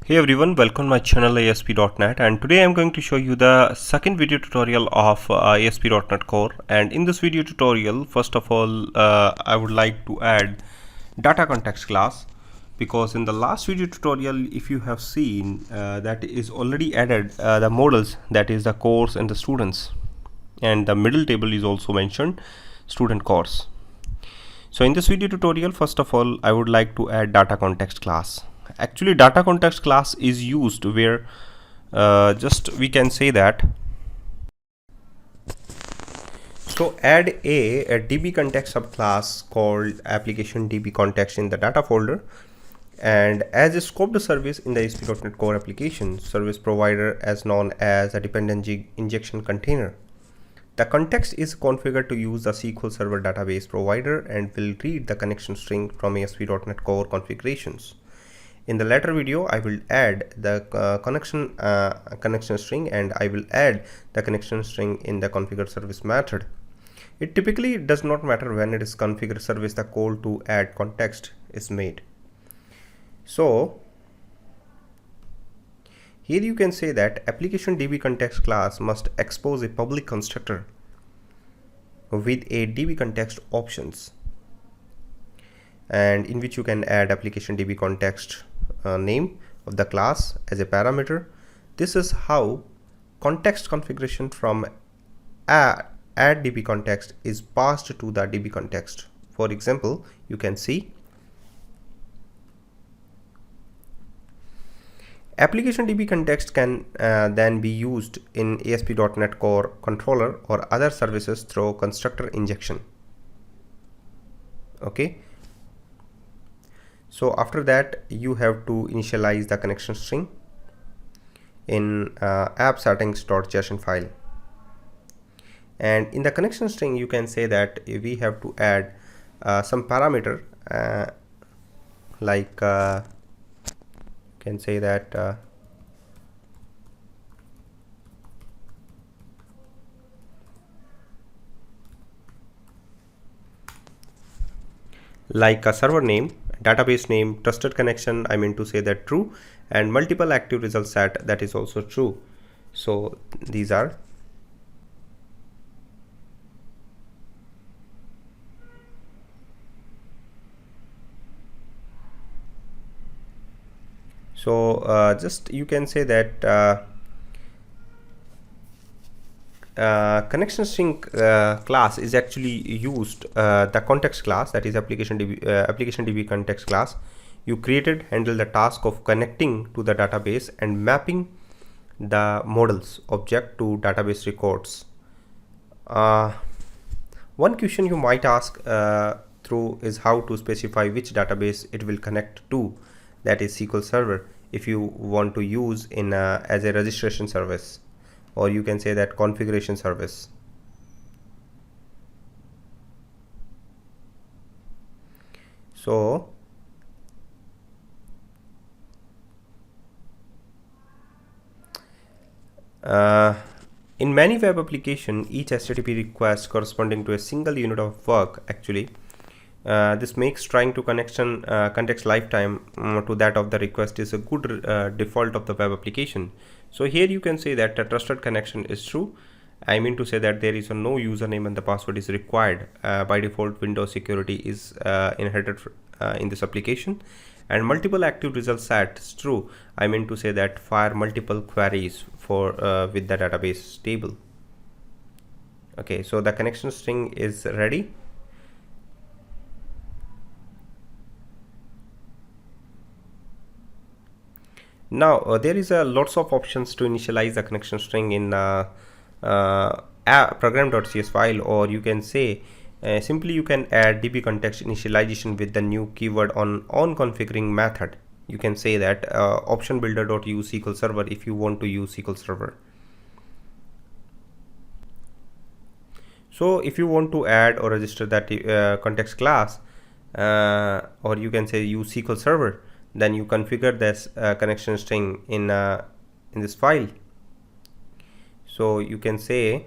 Hey everyone, welcome to my channel ASP.NET, and today I'm going to show you the second video tutorial of ASP.NET Core. And in this video tutorial, first of all, I would like to add data context class, because in the last video tutorial, if you have seen, that is already added the models, that is the course and the students, and the middle table is also mentioned student course. So in this video tutorial, first of all, I would like to add data context class. Actually, data context class is used where just we can say that. So add a DB context subclass called application DB context in the data folder, and as a scoped service in the ASP.NET Core application service provider as known as a dependency injection container. The context is configured to use the SQL Server database provider and will read the connection string from ASP.NET Core configurations. In the later video, I will add the connection string, and I will add the connection string in the configure service method. It typically does not matter when it is configure service, the call to add context is made. So here you can say that application DB context class must expose a public constructor with a DB context options, and in which you can add application DB context name of the class as a parameter. This is how context configuration from add DB context is passed to the DB context. For example, you can see application DB context can then be used in ASP.NET Core controller or other services through constructor injection. Okay. So after that, you have to initialize the connection string in appsetting.json file. And in the connection string, you can say that we have to add some parameter like can say that like a server name, database name, trusted connection, I mean to say that true, and multiple active result set, that is also true. So these are. So just you can say that connection string class is actually used, the context class, that is application DB context class you created, handle the task of connecting to the database and mapping the models object to database records. One question you might ask through is how to specify which database it will connect to, that is SQL Server, if you want to use in as a registration service, or you can say that configuration service. So in many web application, each HTTP request corresponding to a single unit of work. Actually, this makes trying to context lifetime to that of the request is a good default of the web application. So here you can say that the trusted connection is true. I mean to say that there is no username and the password is required. By default, Windows security is inherited in this application, and multiple active result set is true. I mean to say that fire multiple queries for with the database table. Okay, so the connection string is ready. Now there is lots of options to initialize the connection string in program.cs file, or you can say simply you can add DB context initialization with the new keyword on configuring method. You can say that option builder.use SQL Server if you want to use SQL Server. So if you want to add or register that context class, or you can say use SQL Server, then you configure this connection string in this file. So you can say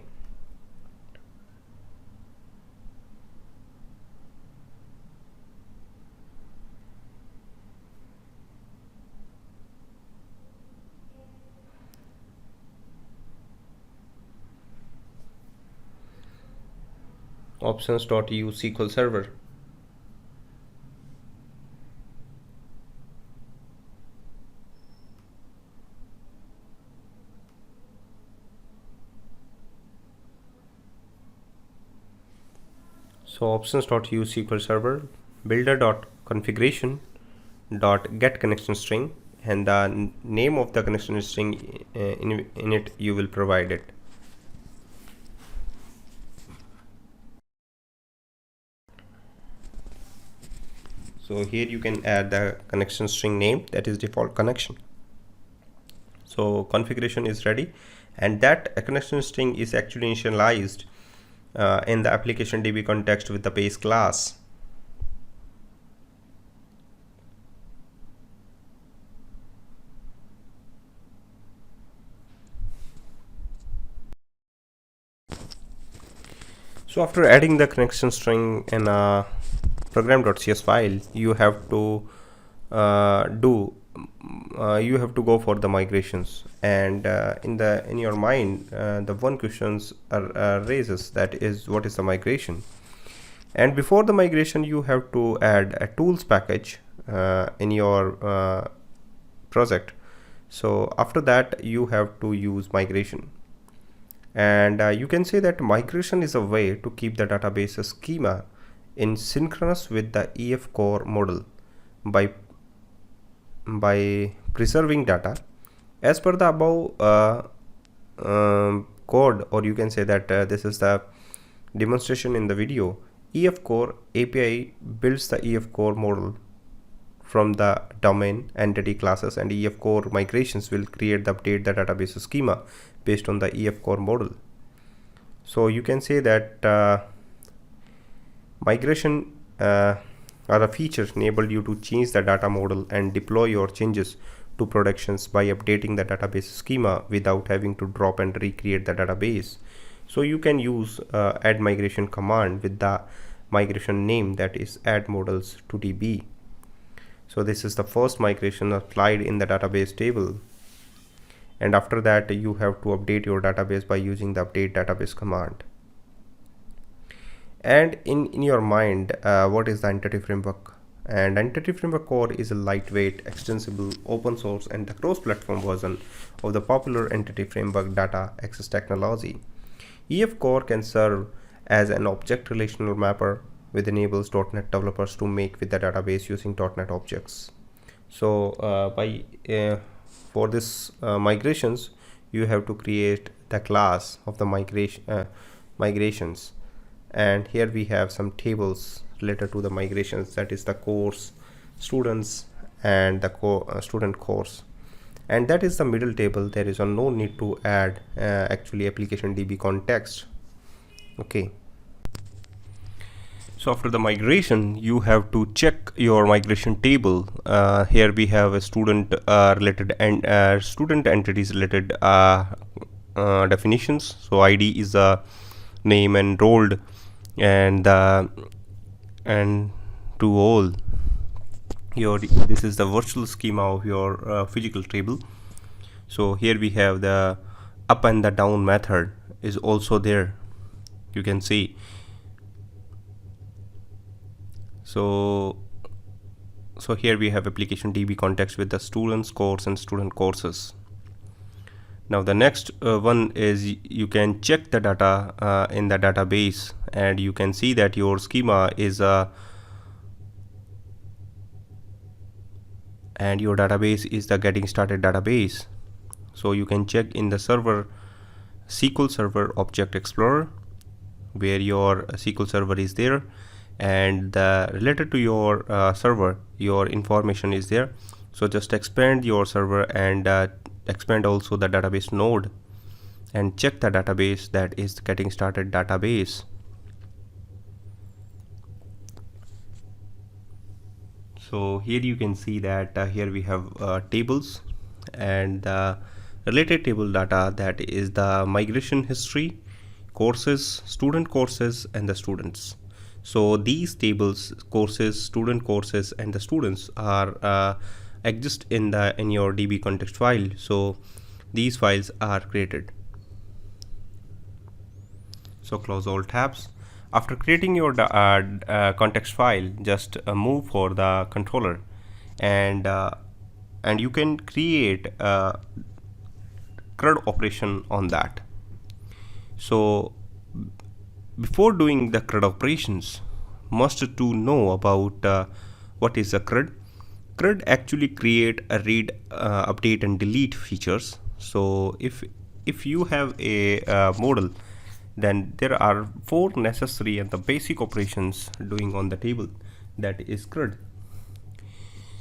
options.use SQL Server. So options.use SQL Server, builder.configuration.get connection string, and the name of the connection string in it you will provide it. So here you can add the connection string name, that is default connection. So configuration is ready, and that connection string is actually initialized in the application DB context with the base class. So after adding the connection string in a program.cs file, you have to go for the migrations, and in your mind the one questions raises, that is, what is the migration? And before the migration you have to add a tools package in your project. So after that you have to use migration, and you can say that migration is a way to keep the database schema in synchronous with the EF core model by preserving data as per the above code, or you can say that this is the demonstration in the video. EF core API builds the EF core model from the domain entity classes, and EF core migrations will update the database schema based on the EF core model. So you can say that migration are a feature enable you to change the data model and deploy your changes to productions by updating the database schema without having to drop and recreate the database. So you can use add migration command with the migration name, that is add models to DB. So this is the first migration applied in the database table, and after that you have to update your database by using the update database command. And in your mind, what is the entity framework? And entity framework core is a lightweight, extensible, open source and the cross-platform version of the popular entity framework data access technology. EF core can serve as an object relational mapper, which enables .NET developers to make with the database using .NET objects. So for this migrations, you have to create the class of the migrations, and here we have some tables related to the migrations, that is the course, students, and the student course, and that is the middle table. There is no need to add actually application DB context. Okay. So after the migration, you have to check your migration table. Here we have a student related and student entities related definitions. So ID is the name enrolled, and to all this is the virtual schema of your physical table. So here we have the up and the down method is also there, you can see. So here we have application DB context with the students course and student courses. Now the next one is you can check the data in the database, and you can see that your schema is and your database is the getting started database. So you can check in the server SQL Server Object Explorer, where your SQL Server is there, and related to your server, your information is there. So just expand your server and expand also the database node, and check the database, that is getting started database. So here you can see that here we have tables, and the related table data, that is the migration history, courses, student courses, and the students. So these tables, courses, student courses, and the students are exist in your DB context file. So these files are created. So close all tabs. After creating your context file, just move for the controller, and you can create a CRUD operation on that. So before doing the CRUD operations, must to know about what is a CRUD. CRUD actually create a read, update and delete features. So if you have a model, then there are 4 necessary and the basic operations doing on the table, that is CRUD.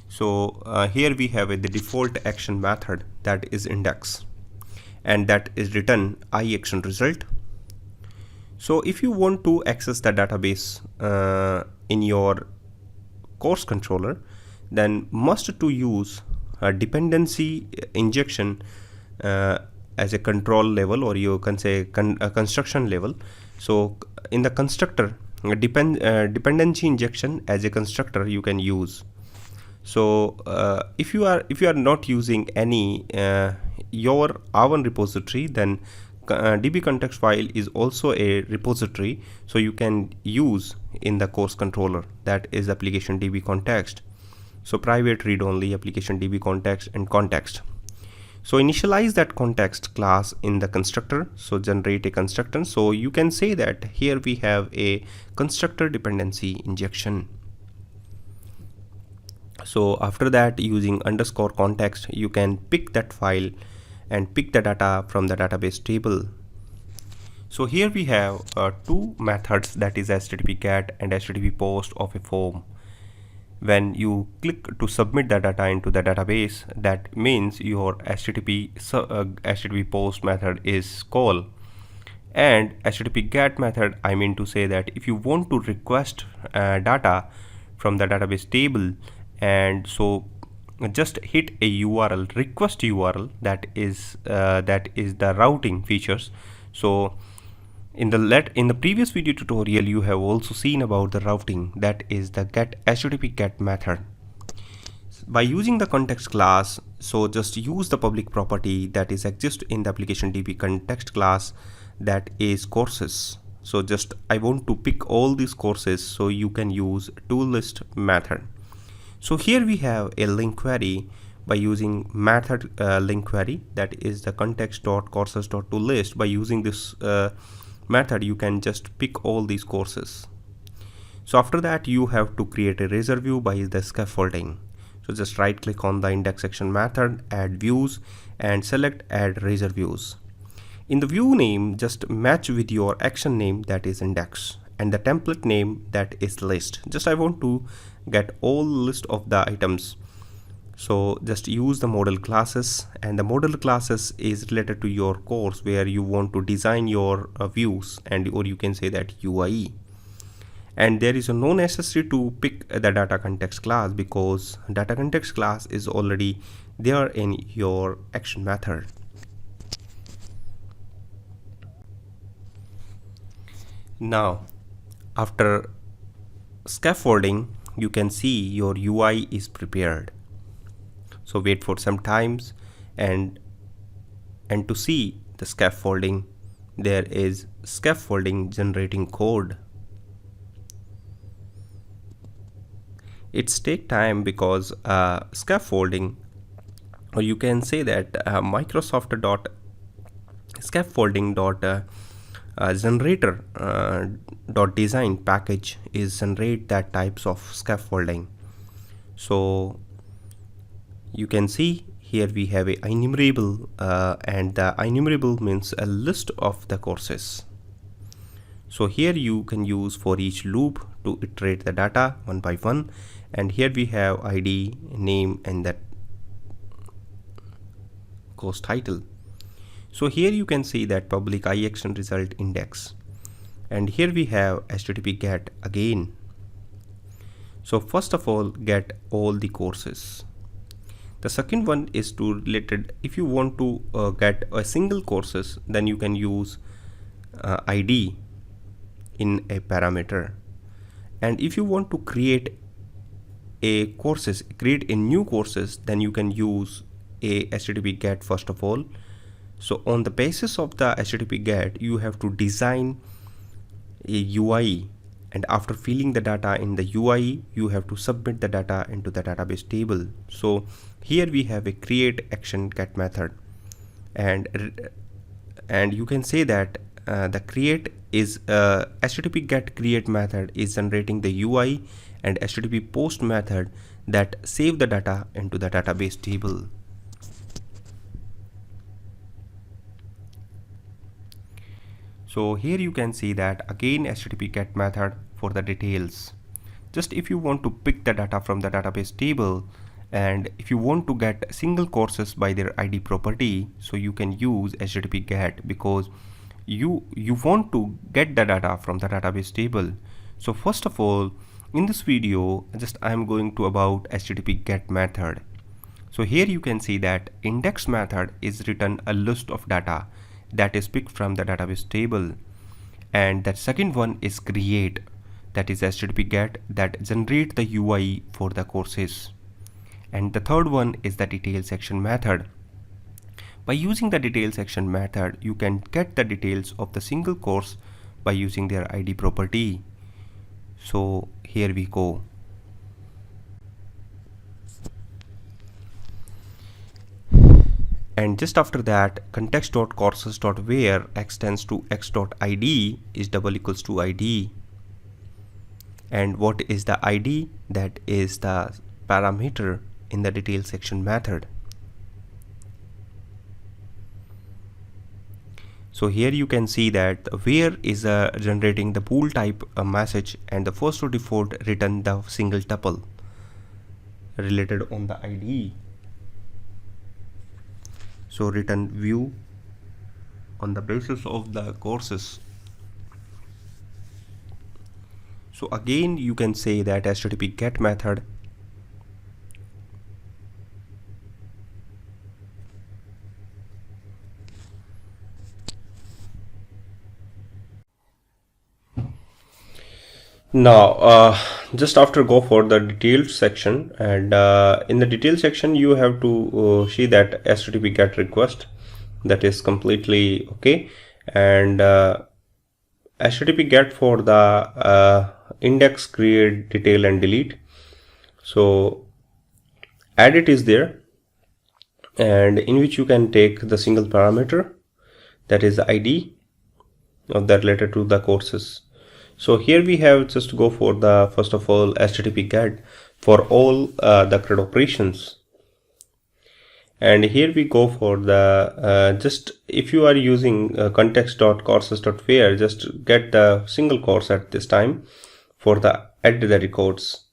So here we have the default action method, that is index, and that is return I action result. So if you want to access the database in your course controller, then must to use a dependency injection as a control level, or you can say a construction level. So in the constructor, dependency injection as a constructor you can use. So if you are not using any your R1 repository, then db context file is also a repository, so you can use in the course controller, that is application db context. So private read only application db context and context. So initialize that context class in the constructor, so generate a constructor. So you can say that here we have a constructor dependency injection. So after that, using underscore context, you can pick that file and pick the data from the database table. So here we have 2 methods, that is http get and http post of a form. When you click to submit the data into the database, that means your http post method is called, and http get method, I mean to say that if you want to request data from the database table, and so just hit a URL, request URL, that is the routing features. So in the previous video tutorial you have also seen about the routing, that is the http get method. By using the context class, so just use the public property that is exist in the application db context class, that is courses. So just I want to pick all these courses, so you can use toList method. So here we have a link query. By using method link query, that is the context.courses.toList, by using this method you can just pick all these courses. So after that you have to create a razor view by the scaffolding. So just right click on the index section method, add views, and select add razor views. In the view name, just match with your action name, that is index, and the template name, that is list. Just I want to get all list of the items. So just use the model classes, and the model classes is related to your course where you want to design your views, and or you can say that UI. And there is no necessity to pick the data context class, because data context class is already there in your action method. Now after scaffolding, you can see your UI is prepared. So wait for some times, and to see the scaffolding, there is scaffolding generating code. It's take time because scaffolding, or you can say that Microsoft scaffolding generator .design package is generate that types of scaffolding. So you can see here we have a enumerable, and the enumerable means a list of the courses. So here you can use for each loop to iterate the data one by one, and here we have ID, name, and that course title. So here you can see that public I action result index, and here we have http get again. So first of all, get all the courses. The second one is to related, if you want to get a single courses, then you can use ID in a parameter. And if you want to create a new courses, then you can use a http get first of all. So on the basis of the http get, you have to design a UI, and after filling the data in the UI, you have to submit the data into the database table. So here we have a create action get method, and you can say that the create is HTTP get create method is generating the UI, and HTTP post method that save the data into the database table. So here you can see that again HTTP get method for the details. Just if you want to pick the data from the database table, and if you want to get single courses by their ID property, so you can use HTTP get, because you want to get the data from the database table. So first of all, in this video, just I am going to about HTTP get method. So here you can see that index method is return a list of data that is picked from the database table, and that second one is create, that is HTTP get that generate the UI for the courses, and the third one is the detail section method. By using the detail section method, you can get the details of the single course by using their ID property. So here we go. And just after that, context.courses.where extends to x.id is double equals to id. And what is the id? That is the parameter in the detail section method. So here you can see that where is generating the pool type message, and the first to default return the single tuple related on the id. So return view on the basis of the courses. So again you can say that HTTP get method now just after go for the detailed section, and in the detail section you have to see that HTTP get request, that is completely okay, and HTTP get for the index, create, detail and delete. So edit is there, and in which you can take the single parameter, that is the ID of that related to the courses. So here we have just go for the first of all HTTP get for all the CRUD operations, and here we go for the just if you are using context.courses.where, just get the single course at this time for the add the records,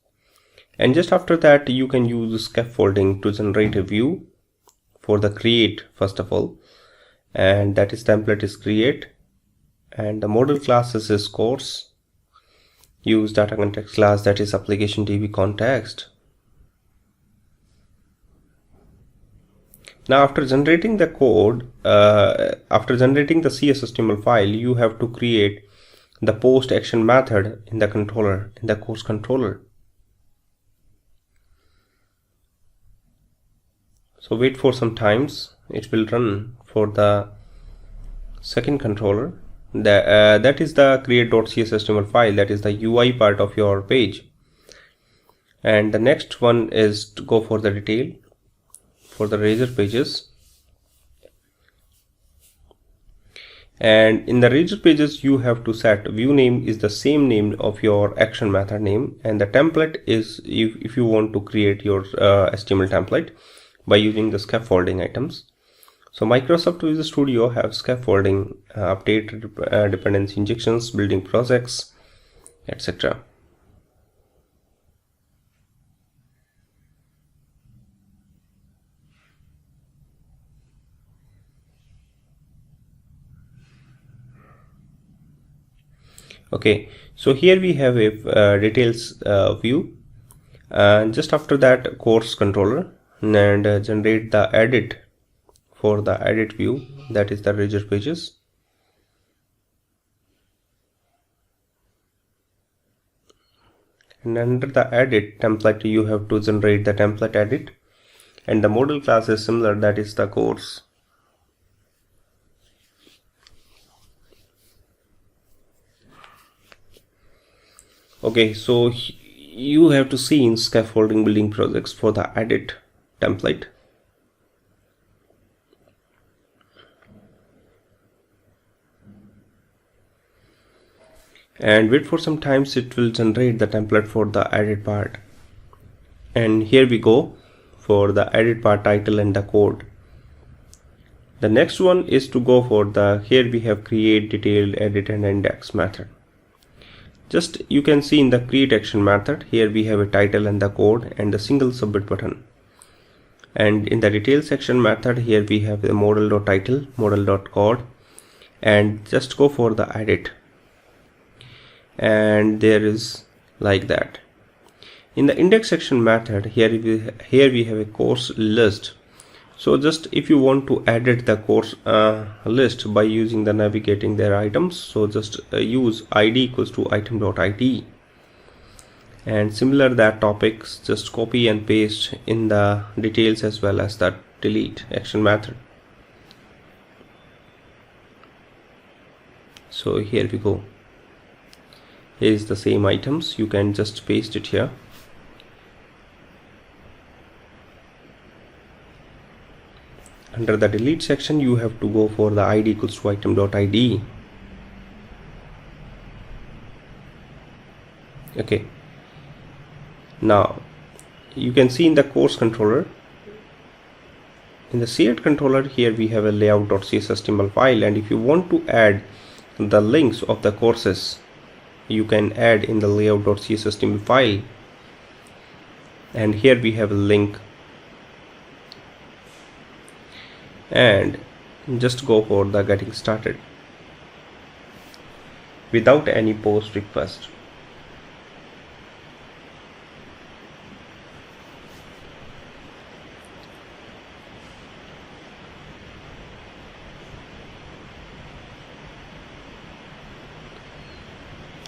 and just after that you can use scaffolding to generate a view for the create first of all, and that is template is create, and the model classes is course. Use data context class, that is application DB context. Now after generating the code, after generating the CS_HTML file, you have to create the post action method in the controller, in the course controller. So wait for some times, it will run for the second controller. That is the create.cs_HTML file, that is the UI part of your page, and the next one is to go for the detail for the razor pages, and in the razor pages you have to set view name is the same name of your action method name, and the template is if you want to create your HTML template by using the scaffolding items. So Microsoft Visual Studio have scaffolding, update dependency injections, building projects, etc. Okay, so here we have a details view, and just after that course controller, and generate the edit for the edit view, that is the razor pages, and under the edit template you have to generate the template edit, and the model class is similar, that is the course. Okay, so you have to see in scaffolding building projects for the edit template. And wait for some time, it will generate the template for the edit part. And here we go for the edit part title and the code. The next one is to go for the, here we have create, detail, edit and index method. Just you can see in the create action method, here we have a title and the code and the single submit button. And in the detail section method, here we have the model.title, model.code, and just go for the edit. And there is like that. In the index section method, here we have a course list. So just if you want to edit the course list by using the navigating their items, so just use id equals to item.id, and similar that topics, just copy and paste in the details as well as the delete action method. So here we go. Here is the same items, you can just paste it here. Under the delete section, you have to go for the id equals to item.id. Okay. Now you can see in the course controller, in the CRUD controller, here we have a layout.cs HTML file, and if you want to add the links of the courses, you can add in the layout.cs HTML file. And here we have a link, and just go for the getting started without any post request.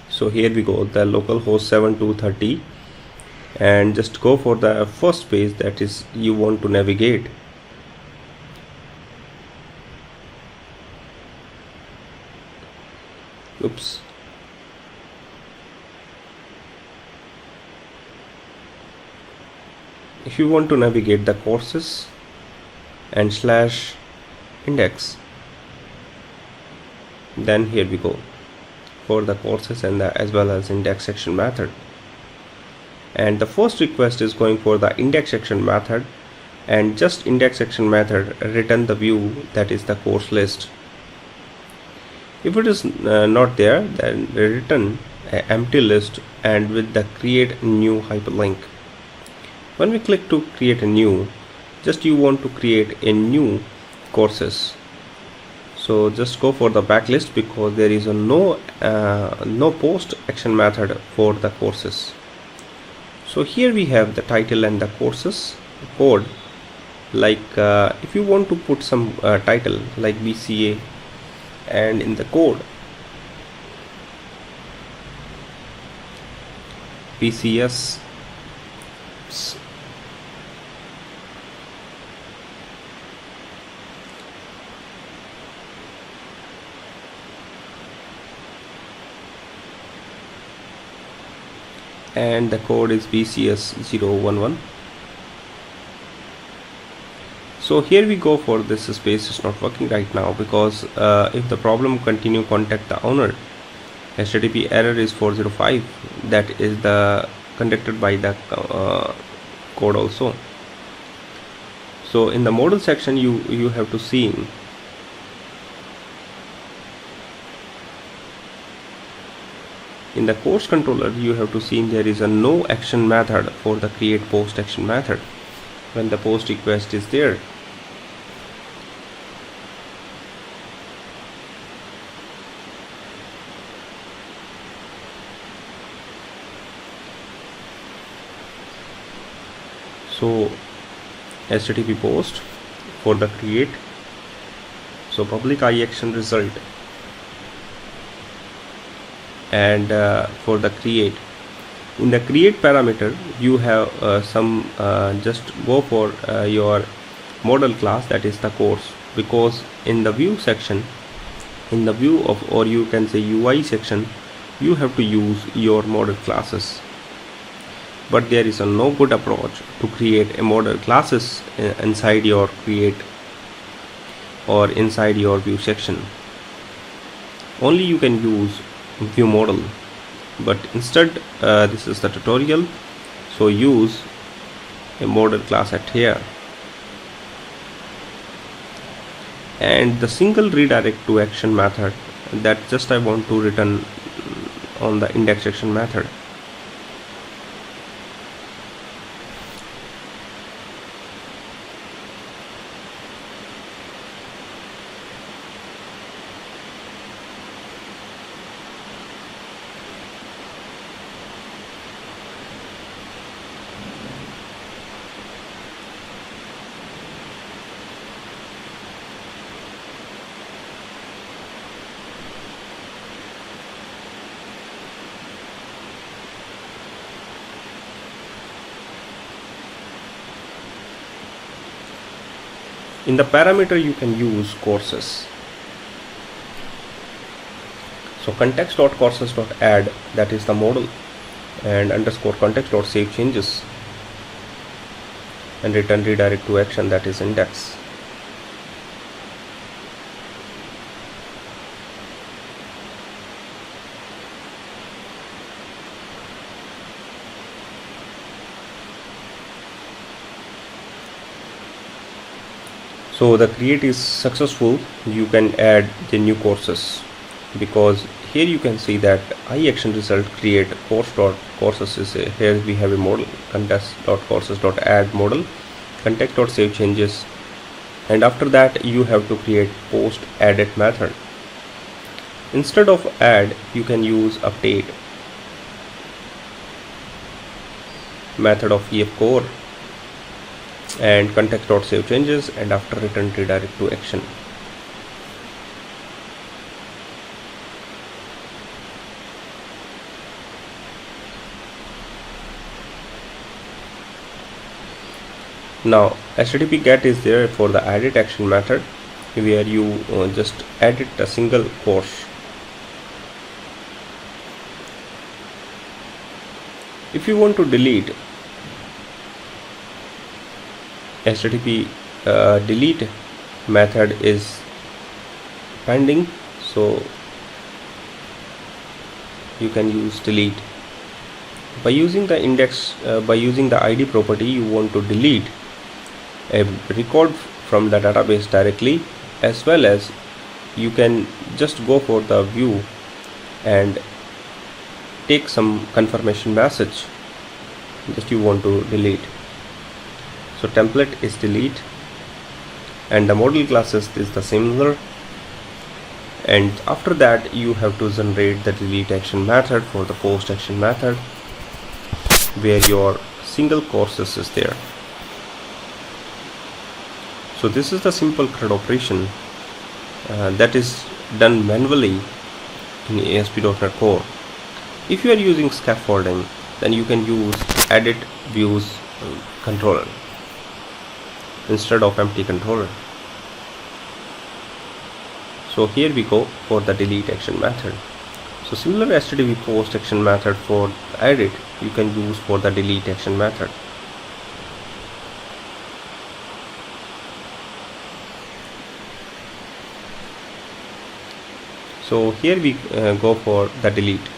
So here we go, the localhost 7230, and just go for the first page that is you want to navigate. Oops. If you want to navigate the courses and /index, then here we go for the courses and the as well as index section method. And the first request is going for the index section method, and just index section method return the view that is the course list. If it is not there, then return an empty list and with the create new hyperlink. When we click to create a new, just you want to create a new courses. So just go for the backlist because there is a no post action method for the courses. So here we have the title and the courses code. Like if you want to put some title like BCA, and in the code PCS and the code is BCS011. So here we go for this space is not working right now because if the problem continue, contact the owner. HTTP error is 405, that is the conducted by the code also. So in the model section you have to see in the course controller, you have to see there is a no action method for the create post action method when the post request is there. So HTTP post for the create, so public action result, and for the create, in the create parameter you have some just go for your model class, that is the course, because in the view section, in the view of, or you can say UI section, you have to use your model classes. But there is no good approach to create a model classes inside your create or inside your view section. Only you can use view model, but instead this is the tutorial, so use a model class at here, and the single redirect to action method that just I want to return on the index action method. In the parameter you can use courses. So context.courses.add, that is the model, and underscore context.save changes, and return redirect to action, that is index. So the create is successful. You can add the new courses, because here you can see that iAction result create courses is here we have a model, context.courses.add model, context.save changes, and after that you have to create post edit method. Instead of add, you can use update method of EF core and context.save changes, and after return redirect to action. Now HTTP get is there for the edit action method, where you just edit a single course. If you want to delete, HTTP delete method is pending, so you can use delete. By using the index, by using the ID property, you want to delete a record from the database directly, as well as you can just go for the view and take some confirmation message just you want to delete. So template is delete, and the model classes is the similar, and after that you have to generate the delete action method for the post action method, where your single courses is there. So this is the simple CRUD operation that is done manually in ASP.NET Core. If you are using scaffolding, then you can use edit views controller instead of empty controller. So here we go for the delete action method. So similar HTTP post action method for edit you can use for the delete action method. So here we go for the delete,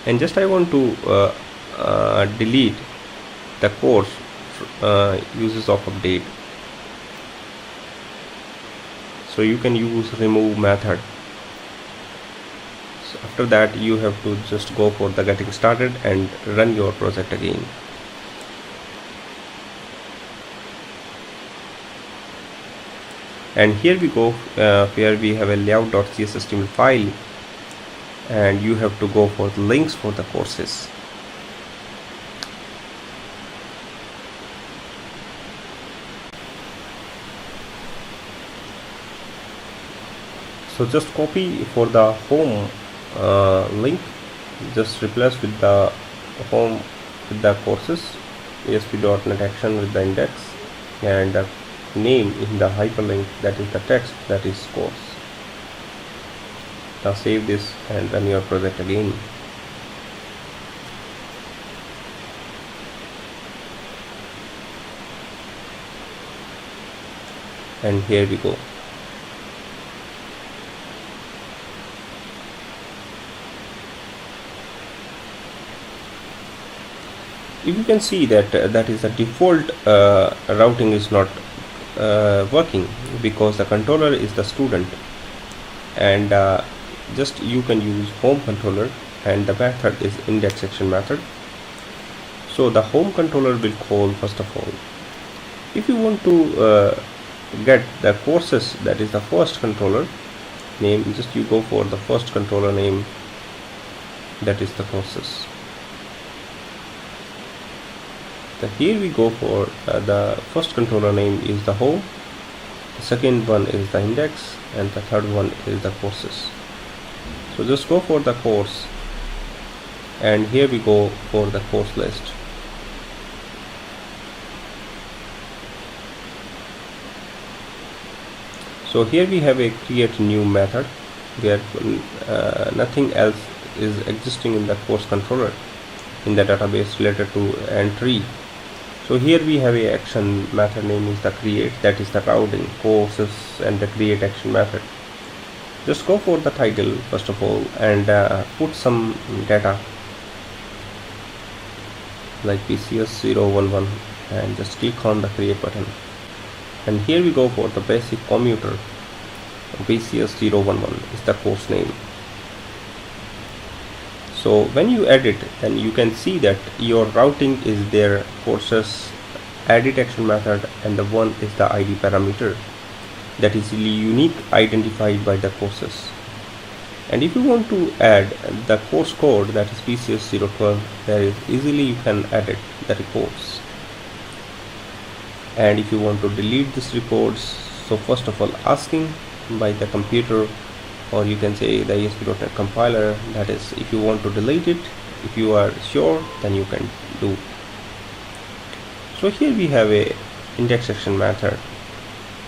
and just I want to delete the course uses of update. So you can use remove method. So after that you have to just go for the getting started and run your project again. And here we go where we have a layout.cs HTML file, and you have to go for the links for the courses. So just copy for the home link, just replace with the home with the courses, ASP.NET Action with the index, and the name in the hyperlink, that is the text, that is course. Now save this and run your project again. And here we go. If you can see that that is the default routing is not working because the controller is the student, and just you can use home controller, and the method is index action method. So the home controller will call first of all. If you want to get the courses, that is the first controller name, just you go for the first controller name, that is the courses. So here we go for the first controller name is the home, the second one is the index, and the third one is the courses. So just go for the course, and here we go for the course list. So here we have a create new method where nothing else is existing in the course controller in the database related to entry. So here we have a action method name is the create, that is the routing courses and the create action method. Just go for the title first of all and put some data like PCS 011 and just click on the create button. And here we go for the basic commuter. PCS 011 is the course name. So when you edit, then you can see that your routing is there, courses, edit action method, and the one is the ID parameter that is unique identified by the courses. And if you want to add the course code, that is PCS 012, there is easily you can edit the records. And if you want to delete these records, so first of all asking by the computer, or you can say the ASP.NET compiler, that is if you want to delete it, if you are sure, then you can do. So here we have a index action method,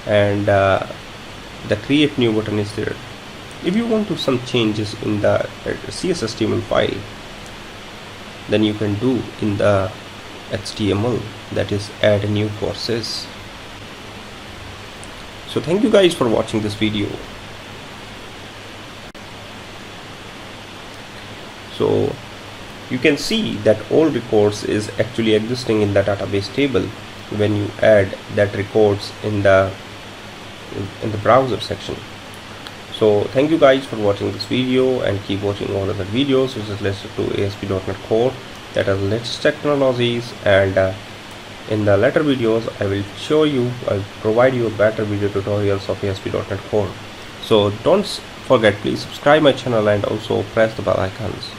and the create new button is there. If you want to some changes in the CSS file, then you can do in the HTML, that is add new courses. So thank you guys for watching this video. So you can see that all records is actually existing in the database table when you add that records in the browser section. So thank you guys for watching this video, and keep watching all other videos which is related to ASP.NET Core, that are latest technologies, and in the later videos I'll provide you better video tutorials of ASP.NET Core. So don't forget, please subscribe my channel and also press the bell icons.